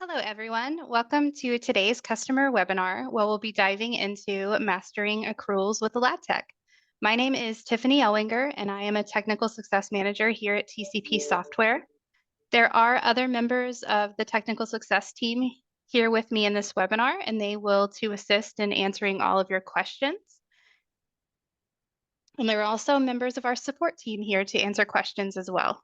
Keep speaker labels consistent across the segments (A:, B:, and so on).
A: Hello, everyone. Welcome to today's customer webinar, where we'll be diving into mastering accruals with Aladtec. My name is Tiffany Elwinger, and I am a technical success manager here at TCP Software. There are other members of the technical success team here with me in this webinar, and they will to assist in answering all of your questions. And there are also members of our support team here to answer questions as well.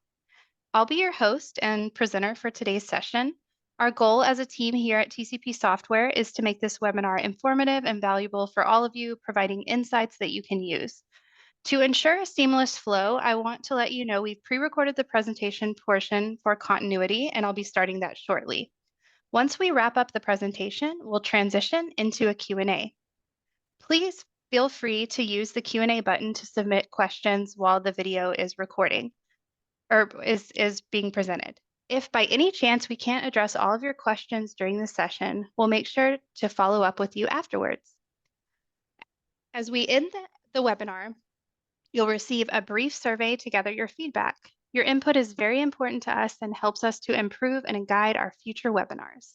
A: I'll be your host and presenter for today's session. Our goal as a team here at TCP Software is to make this webinar informative and valuable for all of you, providing insights that you can use. To ensure a seamless flow, I want to let you know we've pre-recorded the presentation portion for continuity, and I'll be starting that shortly. Once we wrap up the presentation, we'll transition into a Q&A. Please feel free to use the Q&A button to submit questions while the video is recording or is being presented. If by any chance we can't address all of your questions during the session, we'll make sure to follow up with you afterwards. As we end the webinar, you'll receive a brief survey to gather your feedback. Your input is very important to us and helps us to improve and guide our future webinars.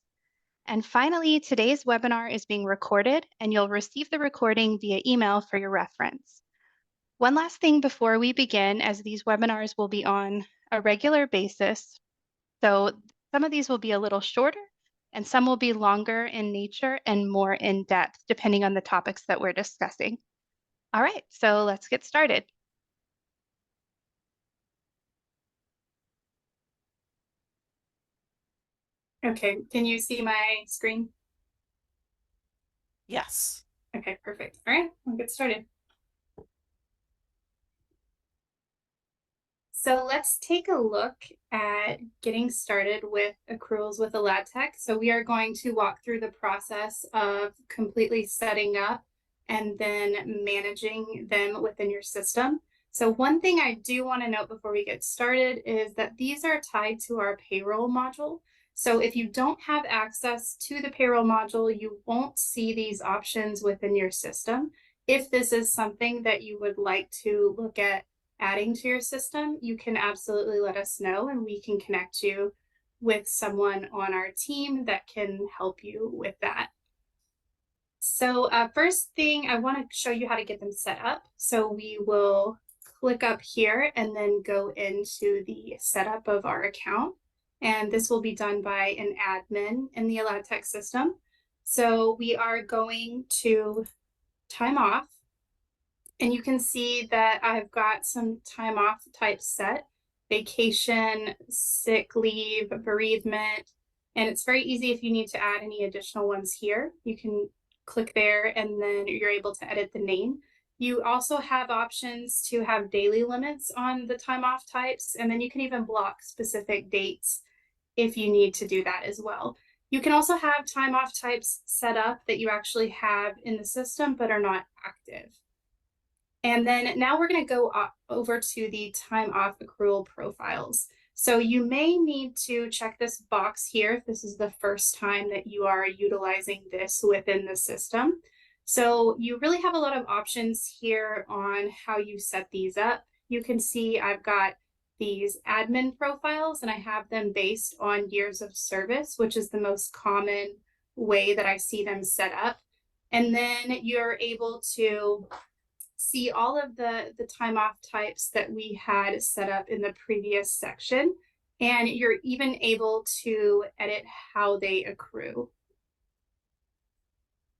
A: And finally, today's webinar is being recorded, and you'll receive the recording via email for your reference. One last thing before we begin, as these webinars will be on a regular basis, so some of these will be a little shorter and some will be longer in nature and more in depth, depending on the topics that we're discussing. All right, so let's get started.
B: Okay, can you see my screen?
C: Yes.
B: Okay, perfect. All right, we'll get started. So let's take a look at getting started with accruals with Aladtec. So we are going to walk through the process of completely setting up and then managing them within your system. So one thing I do want to note before we get started is that these are tied to our payroll module. So if you don't have access to the payroll module, you won't see these options within your system. If this is something that you would like to look at adding to your system, you can absolutely let us know and we can connect you with someone on our team that can help you with that. So first thing, I want to show you how to get them set up. So we will click up here and then go into the setup of our account. And this will be done by an admin in the Aladtec system. So we are going to time off. And you can see that I've got some time off types set: vacation, sick leave, bereavement. And it's very easy if you need to add any additional ones here. You can click there and then you're able to edit the name. You also have options to have daily limits on the time off types, and then you can even block specific dates if you need to do that as well. You can also have time off types set up that you actually have in the system but are not active. And then now we're going to go over to the time off accrual profiles. So you may need to check this box here if this is the first time that you are utilizing this within the system. So you really have a lot of options here on how you set these up. You can see I've got these admin profiles and I have them based on years of service, which is the most common way that I see them set up. And then you're able to see all of the time off types that we had set up in the previous section. And you're even able to edit how they accrue.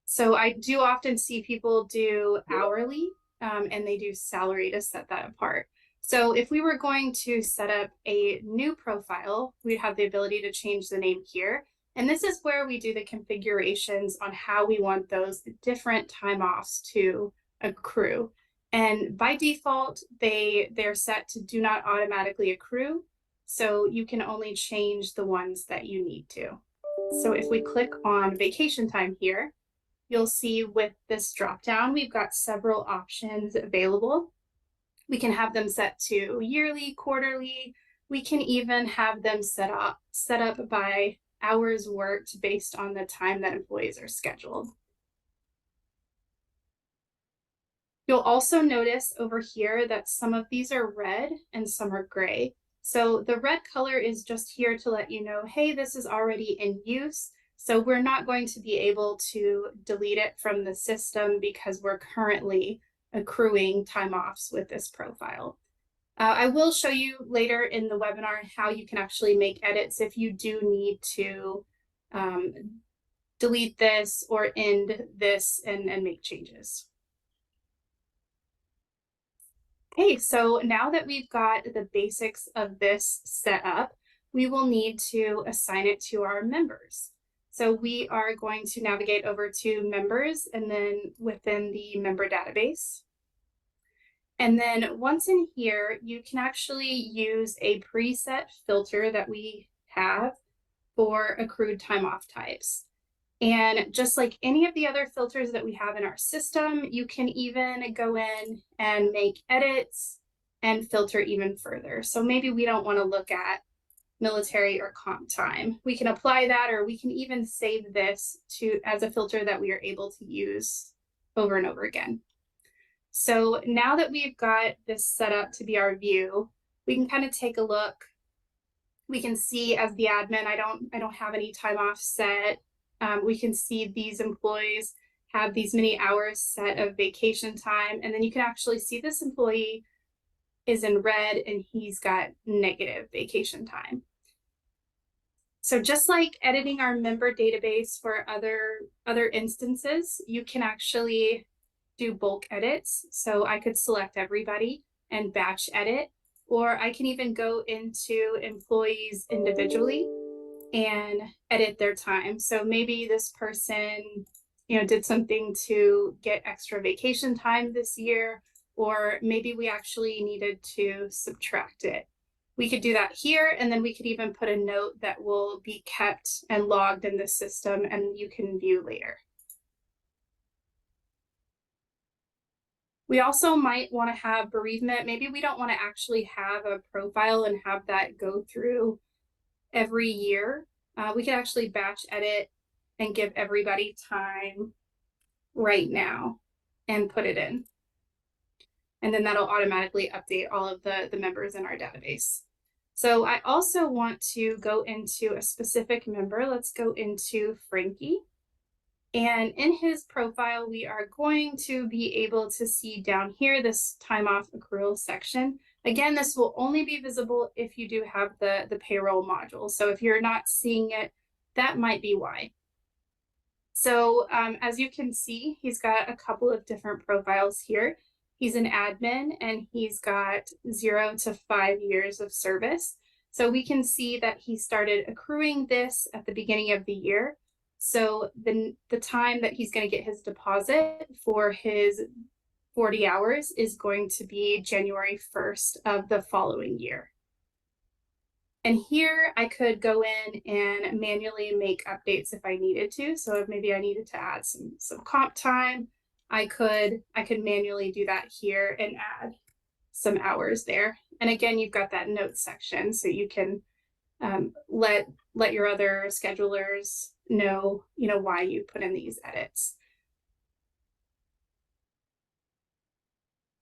B: So I do often see people do hourly and they do salary to set that apart. So if we were going to set up a new profile, we'd have the ability to change the name here. And this is where we do the configurations on how we want those different time offs to accrue. And by default, they're set to do not automatically accrue. So you can only change the ones that you need to. So if we click on vacation time here, you'll see with this dropdown, we've got several options available. We can have them set to yearly, quarterly. We can even have them set up by hours worked based on the time that employees are scheduled. You'll also notice over here that some of these are red and some are gray. So the red color is just here to let you know, hey, this is already in use. So we're not going to be able to delete it from the system because we're currently accruing time offs with this profile. I will show you later in the webinar how you can actually make edits if you do need to delete this or end this and make changes. Okay, so now that we've got the basics of this set up, we will need to assign it to our members. So we are going to navigate over to members and then within the member database. And then once in here, you can actually use a preset filter that we have for accrued time off types. And just like any of the other filters that we have in our system, you can even go in and make edits and filter even further. So maybe we don't want to look at military or comp time. We can apply that, or we can even save this to as a filter that we are able to use over and over again. So now that we've got this set up to be our view, we can kind of take a look. We can see as the admin, I don't have any time off set. We can see these employees have these many hours set of vacation time. And then you can actually see this employee is in red and he's got negative vacation time. So just like editing our member database for other instances, you can actually do bulk edits. So I could select everybody and batch edit, or I can even go into employees individually and edit their time. So maybe this person, did something to get extra vacation time this year, or maybe we actually needed to subtract it. We could do that here, and then we could even put a note that will be kept and logged in the system and you can view later. We also might want to have bereavement. Maybe we don't want to actually have a profile and have that go through every year. We can actually batch edit and give everybody time right now and put it in. And then that'll automatically update all of the members in our database. So I also want to go into a specific member. Let's go into Frankie. And in his profile, we are going to be able to see down here this time off accrual section. Again, this will only be visible if you do have the payroll module. So if you're not seeing it, that might be why. So as you can see, he's got a couple of different profiles here. He's an admin and he's got 0 to 5 years of service. So we can see that he started accruing this at the beginning of the year. So the time that he's going to get his deposit for his 40 hours is going to be January 1st of the following year. And here I could go in and manually make updates if I needed to. So if maybe I needed to add some comp time, I could manually do that here and add some hours there. And again, you've got that notes section, so you can let your other schedulers know, why you put in these edits.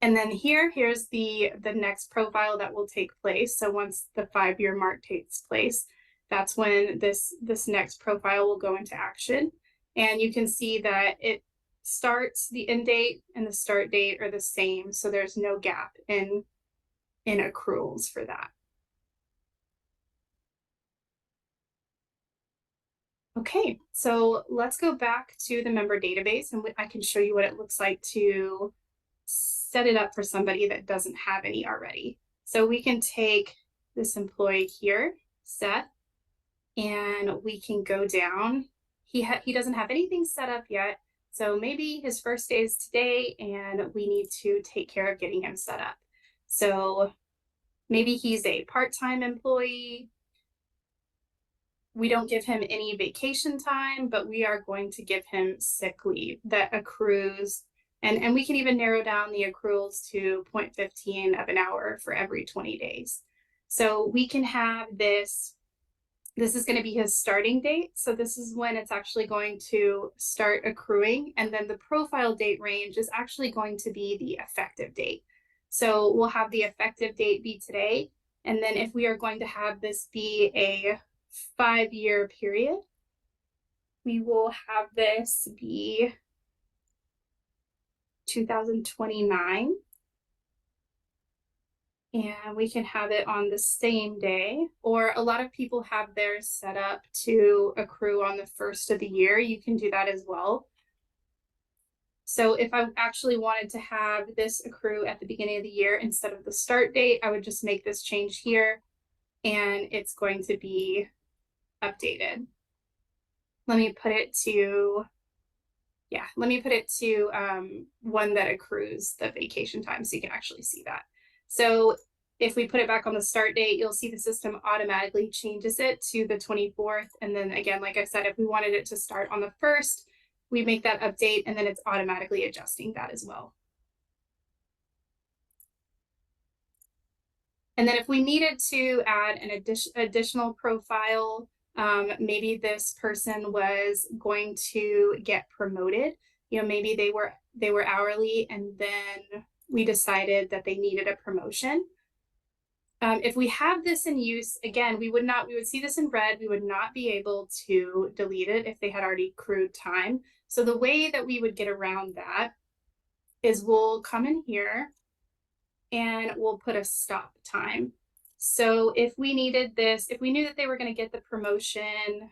B: And then here's the next profile that will take place. So once the 5-year mark takes place, that's when this next profile will go into action. And you can see that it starts, the end date and the start date are the same. So there's no gap in accruals for that. Okay, so let's go back to the member database and I can show you what it looks like to set it up for somebody that doesn't have any already. So we can take this employee here, Seth, and we can go down. He doesn't have anything set up yet. So maybe his first day is today and we need to take care of getting him set up. So maybe he's a part-time employee. We don't give him any vacation time, but we are going to give him sick leave that accrues. And we can even narrow down the accruals to 0.15 of an hour for every 20 days. So we can have this is going to be his starting date. So this is when it's actually going to start accruing. And then the profile date range is actually going to be the effective date. So we'll have the effective date be today. And then if we are going to have this be a 5-year period, we will have this be 2029. And we can have it on the same day, or a lot of people have theirs set up to accrue on the first of the year. You can do that as well. So if I actually wanted to have this accrue at the beginning of the year instead of the start date, I would just make this change here and it's going to be updated. Let me put it to, one that accrues the vacation time so you can actually see that. So if we put it back on the start date, you'll see the system automatically changes it to the 24th. And then again, like I said, if we wanted it to start on the 1st, we make that update and then it's automatically adjusting that as well. And then if we needed to add an additional profile, maybe this person was going to get promoted. You know, maybe they were hourly and then we decided that they needed a promotion. If we have this in use, again, we would see this in red. We would not be able to delete it if they had already accrued time. So the way that we would get around that is we'll come in here and we'll put a stop time. So if we needed this, if we knew that they were going to get the promotion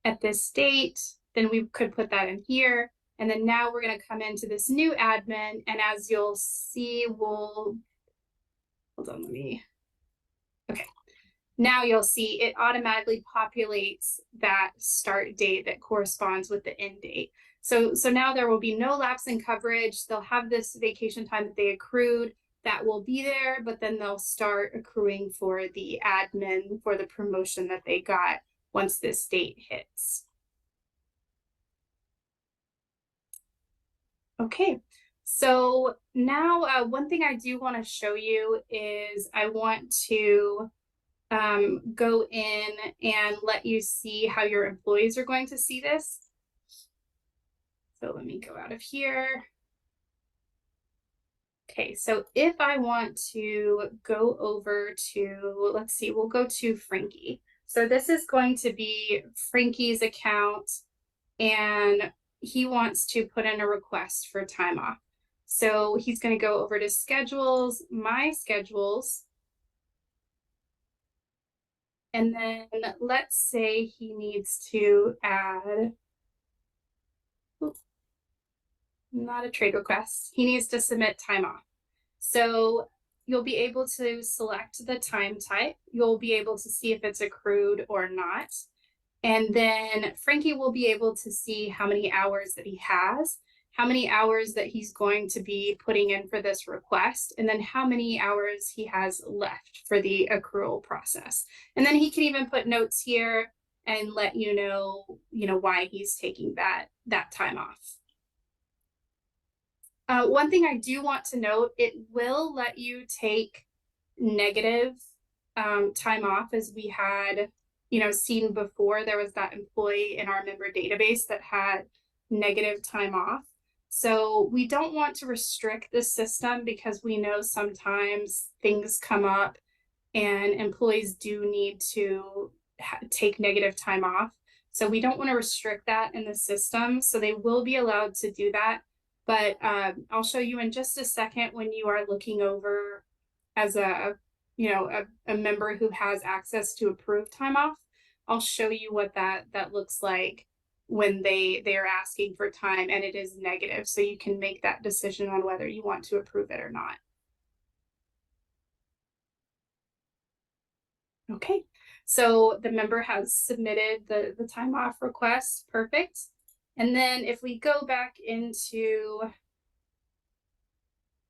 B: at this date, then we could put that in here. And then now we're going to come into this new admin. And as you'll see, hold on, okay. Now you'll see it automatically populates that start date that corresponds with the end date. So now there will be no lapse in coverage. They'll have this vacation time that they accrued that will be there, but then they'll start accruing for the admin for the promotion that they got once this date hits. Okay, so now one thing I do want to show you is I want to go in and let you see how your employees are going to see this. So let me go out of here. Okay, so if I want to go over to, let's see, we'll go to Frankie. So this is going to be Frankie's account and he wants to put in a request for time off. So he's going to go over to schedules, my schedules. And then let's say he needs to add, not a trade request. He needs to submit time off. So you'll be able to select the time type. You'll be able to see if it's accrued or not. And then Frankie will be able to see how many hours that he has, how many hours that he's going to be putting in for this request, and then how many hours he has left for the accrual process. And then he can even put notes here and let you know why he's taking that time off. One thing I do want to note, it will let you take negative time off, as we had seen before. There was that employee in our member database that had negative time off. So we don't want to restrict the system because we know sometimes things come up and employees do need to take negative time off. So we don't want to restrict that in the system. So they will be allowed to do that. But I'll show you in just a second when you are looking over as a member who has access to approved time off. I'll show you what that looks like when they are asking for time and it is negative. So you can make that decision on whether you want to approve it or not. Okay, so the member has submitted the time off request. Perfect. And then if we go back into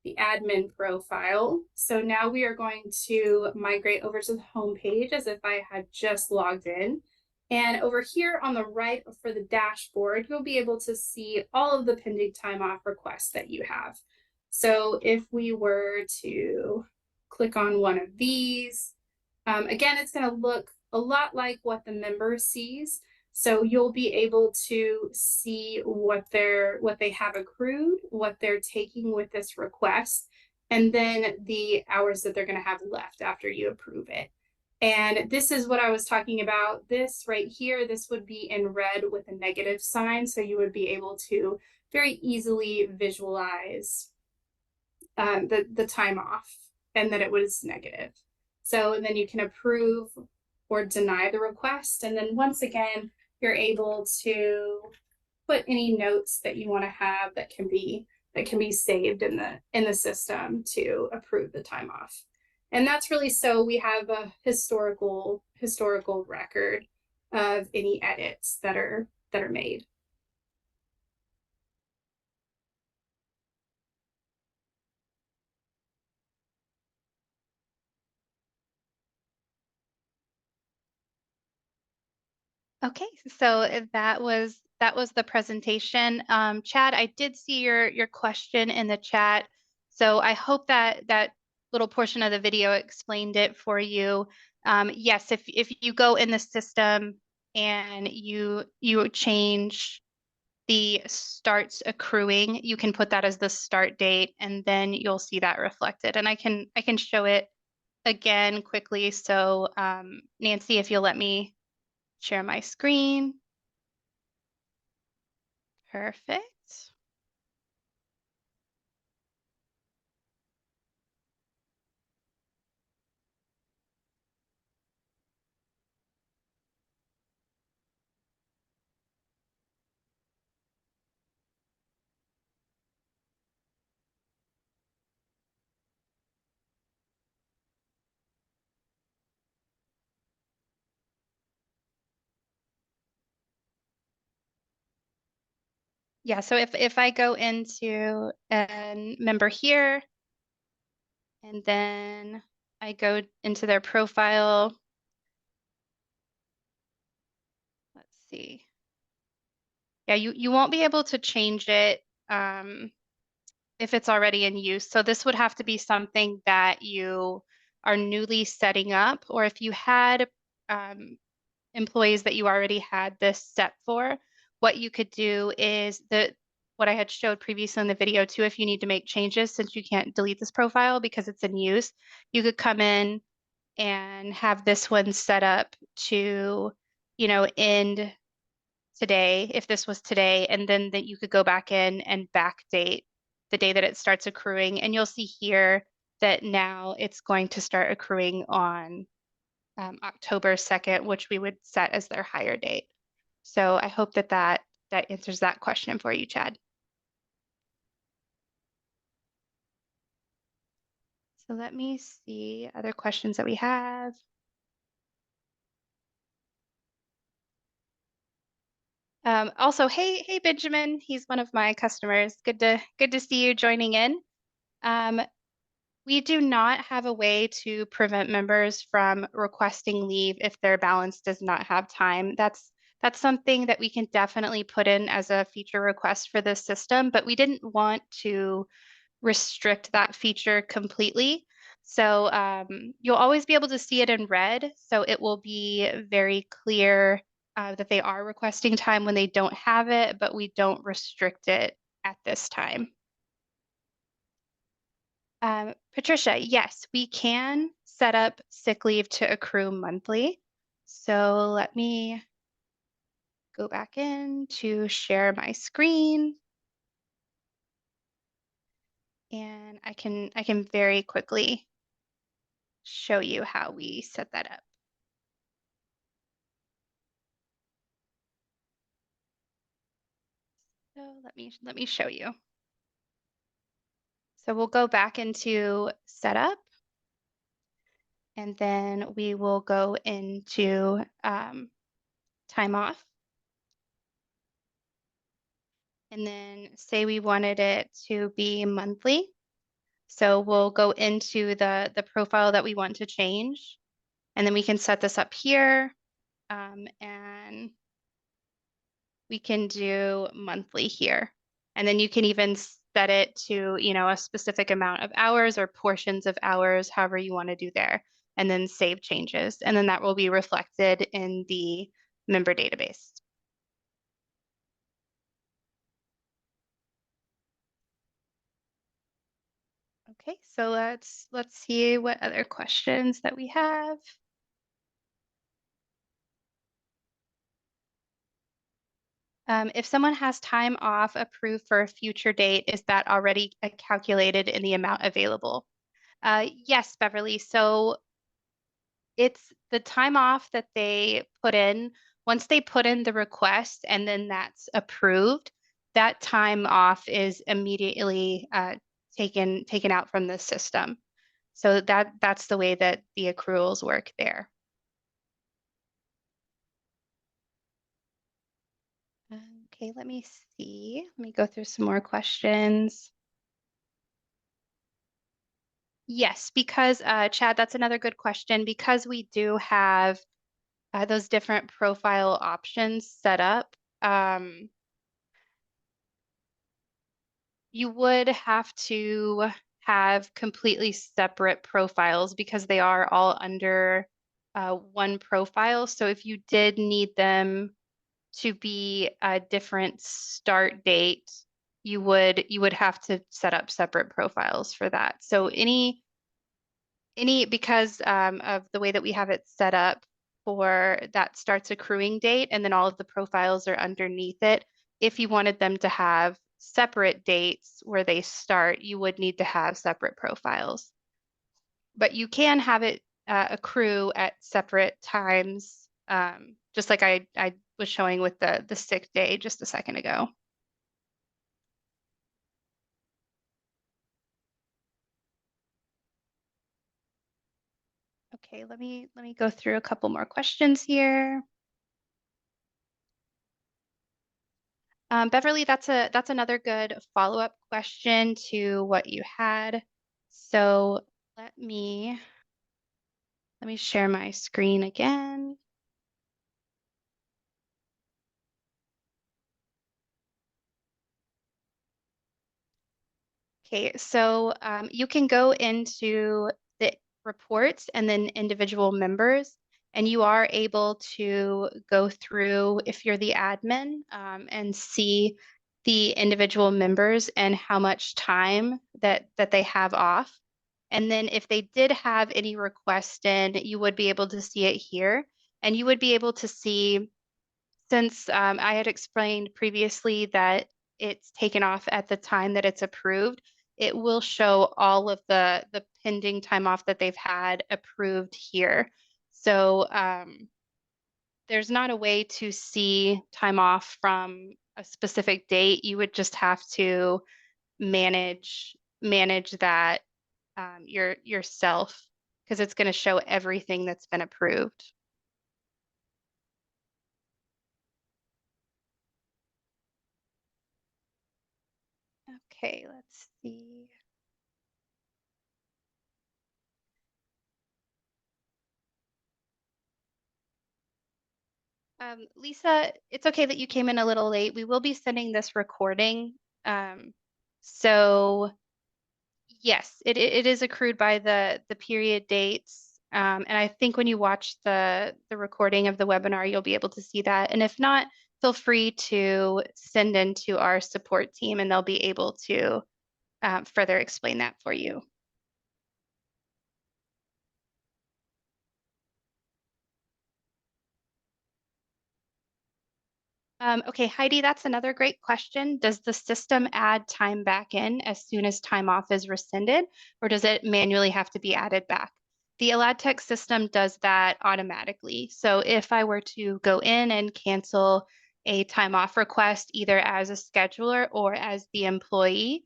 B: the admin profile, so now we are going to migrate over to the home page as if I had just logged in. And over here on the right for the dashboard, you'll be able to see all of the pending time off requests that you have. So if we were to click on one of these, again, it's going to look a lot like what the member sees. So you'll be able to see what they have accrued, what they're taking with this request. and then the hours that they're going to have left after you approve it. And this is what I was talking about. This right here, this would be in red with a negative sign. So you would be able to very easily visualize the time off and that it was negative. So then you can approve or deny the request. And then once again, you're able to put any notes that you want to have that can be saved in the system to approve the time off. And that's really so we have a historical record of any edits that are made.
A: Okay, so that was the presentation. Chad, I did see your question in the chat. So I hope that that little portion of the video explained it for you. Yes, if you go in the system and you change the starts accruing, you can put that as the start date, and then you'll see that reflected. And I can show it again quickly. So Nancy, if you'll let me share my screen. Perfect. Yeah, so if I go into a member here, and then I go into their profile, let's see. Yeah, you won't be able to change it if it's already in use. So this would have to be something that you are newly setting up, or if you had employees that you already had this set for, what you could do is what I had showed previously in the video too, if you need to make changes, since you can't delete this profile because it's in use, you could come in and have this one set up to, end today, if this was today, and then that you could go back in and backdate the day that it starts accruing. And you'll see here that now it's going to start accruing on October 2nd, which we would set as their hire date. So I hope that answers that question for you, Chad. So let me see other questions that we have. Also, hey Benjamin, he's one of my customers. Good to see you joining in. We do not have a way to prevent members from requesting leave if their balance does not have time. That's something that we can definitely put in as a feature request for this system, but we didn't want to restrict that feature completely. So you'll always be able to see it in red. So it will be very clear that they are requesting time when they don't have it, but we don't restrict it at this time. Patricia, yes, we can set up sick leave to accrue monthly. So let me go back in to share my screen. And I can very quickly show you how we set that up. So let me show you. So we'll go back into setup, and then we will go into time off. And then say we wanted it to be monthly. So we'll go into the profile that we want to change, and then we can set this up here, and we can do monthly here. And then you can even set it to, a specific amount of hours or portions of hours, however you want to do there, and then save changes. And then that will be reflected in the member database. Okay, so let's see what other questions that we have. If someone has time off approved for a future date, is that already calculated in the amount available? Yes, Beverly. So it's the time off that they put in. Once they put in the request and then that's approved, that time off is immediately taken out from the system. So that's the way that the accruals work there. Okay, let me see. Let me go through some more questions. Yes, because Chad, that's another good question. Because we do have those different profile options set up, you would have to have completely separate profiles because they are all under one profile. So if you did need them to be a different start date, you would have to set up separate profiles for that. So any because of the way that we have it set up for that starts accruing date, and then all of the profiles are underneath it. If you wanted them to have separate dates where they start, you would need to have separate profiles. But you can have it accrue at separate times, just like I was showing with the sick day just a second ago. Okay, let me go through a couple more questions here. Beverly, that's another good follow-up question to what you had. So let me share my screen again. Okay, so you can go into the reports and then individual members, and you are able to go through if you're the admin and see the individual members and how much time that they have off. And then if they did have any requests in, you would be able to see it here, and you would be able to see since I had explained previously that it's taken off at the time that it's approved, it will show all of the pending time off that they've had approved here. So there's not a way to see time off from a specific date. You would just have to manage that yourself because it's going to show everything that's been approved. Okay, let's see. Lisa, it's okay that you came in a little late. We will be sending this recording. Um, so yes, it is accrued by the period dates. And I think when you watch the recording of the webinar, you'll be able to see that. And if not, feel free to send in to our support team and they'll be able to further explain that for you. Okay, Heidi, that's another great question. Does the system add time back in as soon as time off is rescinded, or does it manually have to be added back? The Aladtec system does that automatically. So if I were to go in and cancel a time off request, either as a scheduler or as the employee,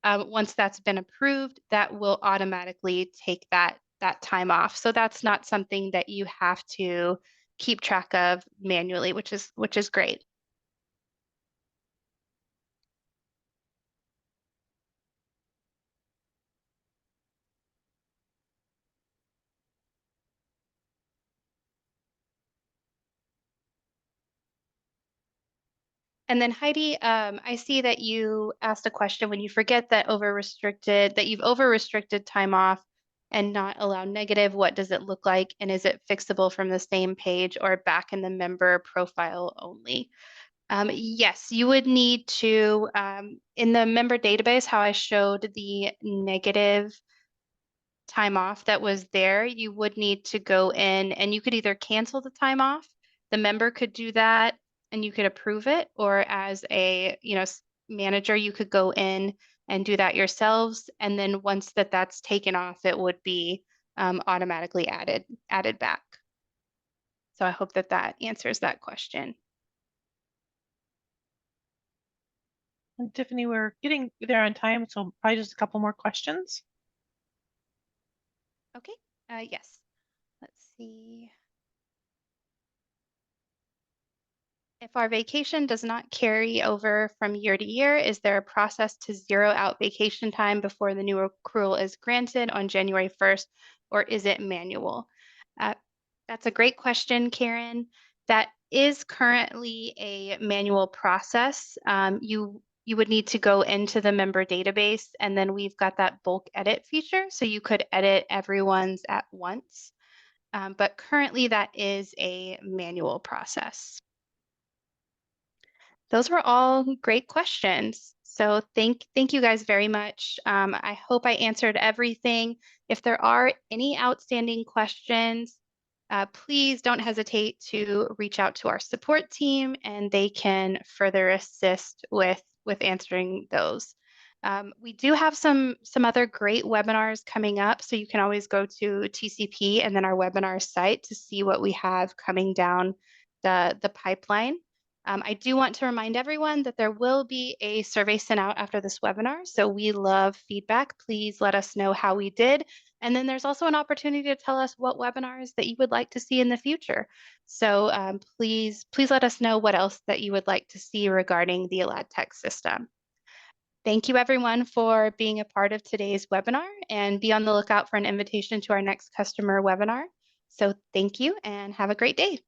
A: once that's been approved, that will automatically take that time off. So that's not something that you have to keep track of manually, which is great. And then Heidi, I see that you asked a question when you forget that you've over restricted time off and not allow negative, what does it look like? And is it fixable from the same page or back in the member profile only? Yes, you would need to, in the member database, how I showed the negative time off that was there, you would need to go in and you could either cancel the time off, the member could do that and you could approve it, or as a, manager, you could go in and do that yourselves. And then once that's taken off, it would be automatically added back. So I hope that answers that question.
C: And Tiffany, we're getting there on time, so probably just a couple more questions.
A: Okay, yes. Let's see. If our vacation does not carry over from year to year, is there a process to zero out vacation time before the new accrual is granted on January 1st, or is it manual? That's a great question, Karen. That is currently a manual process. You would need to go into the member database, and then we've got that bulk edit feature, so you could edit everyone's at once. But currently that is a manual process. Those were all great questions. So thank you guys very much. I hope I answered everything. If there are any outstanding questions, please don't hesitate to reach out to our support team and they can further assist with answering those. We do have some other great webinars coming up, so you can always go to TCP and then our webinar site to see what we have coming down the pipeline. I do want to remind everyone that there will be a survey sent out after this webinar, so we love feedback. Please let us know how we did. And then there's also an opportunity to tell us what webinars that you would like to see in the future. So please let us know what else that you would like to see regarding the Aladtec system. Thank you everyone for being a part of today's webinar, and be on the lookout for an invitation to our next customer webinar. So thank you and have a great day.